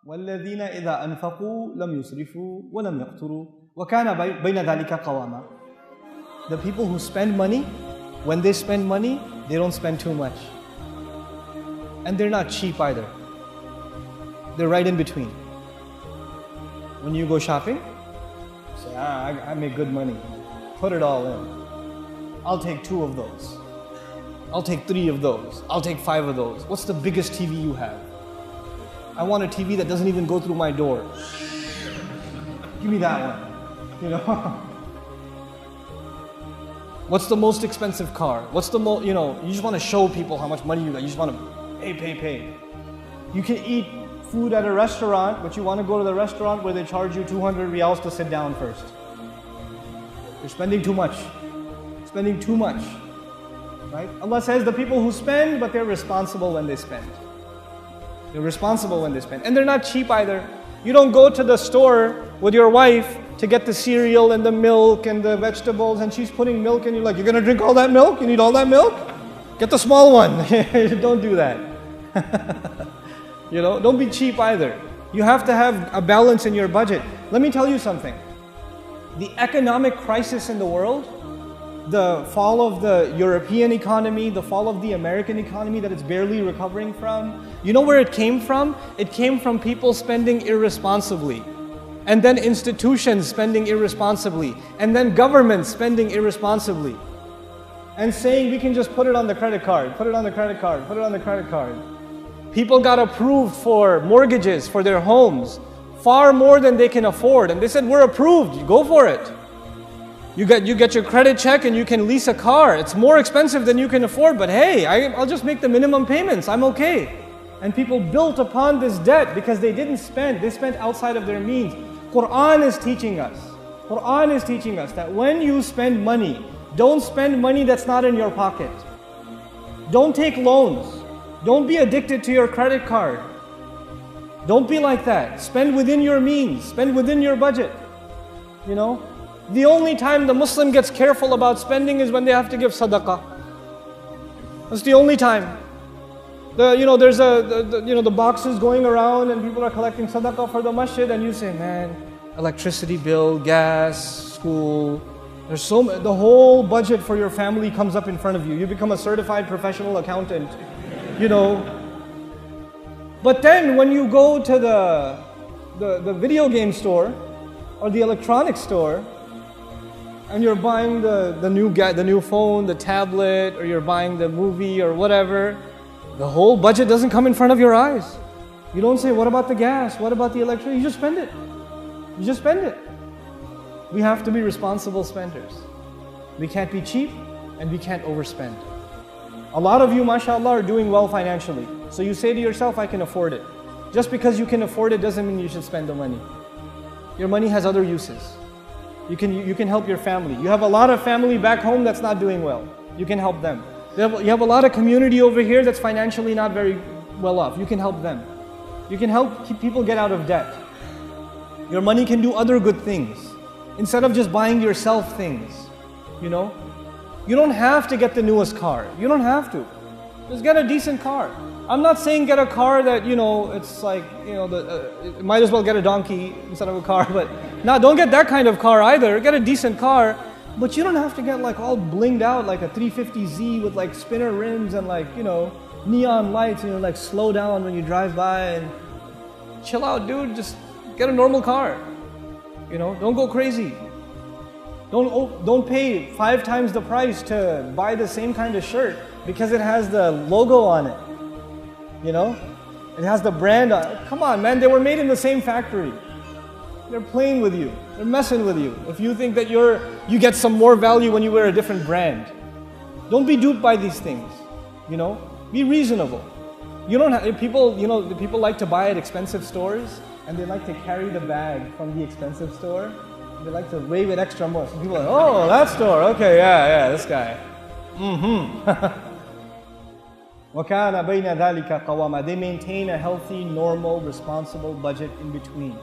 وَالَّذِينَ إِذَا أَنفَقُوا لَمْ يُسْرِفُوا وَلَمْ يَقْتُرُوا وَكَانَ بَيْنَ ذَلِكَ قَوَامًا. The people who spend money, when they spend money, they don't spend too much. And they're not cheap either. They're right in between. When you go shopping, say, I make good money. Put it all in. I'll take 2 of those. I'll take 3 of those. I'll take 5 of those. What's the biggest TV you have? I want a TV that doesn't even go through my door. Give me that one. You know? What's the most expensive car? What's the most, you just want to show people how much money you got. You just want to pay. You can eat food at a restaurant, but you want to go to the restaurant where they charge you 200 riyals to sit down first. You're spending too much. Spending too much. Right? Allah says the people who spend, but they're responsible when they spend. They're responsible when they spend. And they're not cheap either. You don't go to the store with your wife to get the cereal and the milk and the vegetables, and she's putting milk and you're like, you're going to drink all that milk? You need all that milk? Get the small one. Don't do that. Don't be cheap either. You have to have a balance in your budget. Let me tell you something. The economic crisis in the world, the fall of the European economy, the fall of the American economy that it's barely recovering from, you know where it came from? It came from people spending irresponsibly. And then institutions spending irresponsibly. And then governments spending irresponsibly. And saying we can just put it on the credit card, put it on the credit card, put it on the credit card. People got approved for mortgages for their homes, far more than they can afford. And they said, we're approved, you go for it. You get your credit check and you can lease a car. It's more expensive than you can afford, but hey, I'll just make the minimum payments, I'm okay. And people built upon this debt because they didn't spend, they spent outside of their means. Quran is teaching us that when you spend money, don't spend money that's not in your pocket. Don't take loans. Don't be addicted to your credit card. Don't be like that. Spend within your means. Spend within your budget. The only time the Muslim gets careful about spending is when they have to give sadaqah. That's the only time. There's the boxes going around and people are collecting sadaqah for the masjid, and you say, man, electricity bill, gas, school. The whole budget for your family comes up in front of you. You become a certified professional accountant. But then when you go to the video game store or the electronics store, and you're buying the new phone, the tablet, or you're buying the movie or whatever, the whole budget doesn't come in front of your eyes. You don't say, what about the gas? What about the electricity? You just spend it. You just spend it. We have to be responsible spenders. We can't be cheap and we can't overspend. A lot of you, mashallah, are doing well financially. So you say to yourself, I can afford it. Just because you can afford it doesn't mean you should spend the money. Your money has other uses. You can help your family. You have a lot of family back home that's not doing well. You can help them. You have a lot of community over here that's financially not very well off. You can help them. You can help people get out of debt. Your money can do other good things. Instead of just buying yourself things, You don't have to get the newest car. You don't have to. Just get a decent car. I'm not saying get a car that, it's like, might as well get a donkey instead of a car, but don't get that kind of car either. Get a decent car, but you don't have to get like all blinged out like a 350Z with like spinner rims and like, neon lights, like slow down when you drive by and chill out, dude. Just get a normal car. Don't go crazy. Don't pay 5 times the price to buy the same kind of shirt because it has the logo on it. It has the brand on it. Come on, man, they were made in the same factory. They're playing with you. They're messing with you. If you think that you get some more value when you wear a different brand. Don't be duped by these things. Be reasonable. People like to buy at expensive stores and they like to carry the bag from the expensive store. They like to wave it extra more. Some people are like, oh, that store, okay, yeah, this guy. وَكَانَ بَيْنَ ذَلِكَ قَوَامًا. They maintain a healthy, normal, responsible budget in between.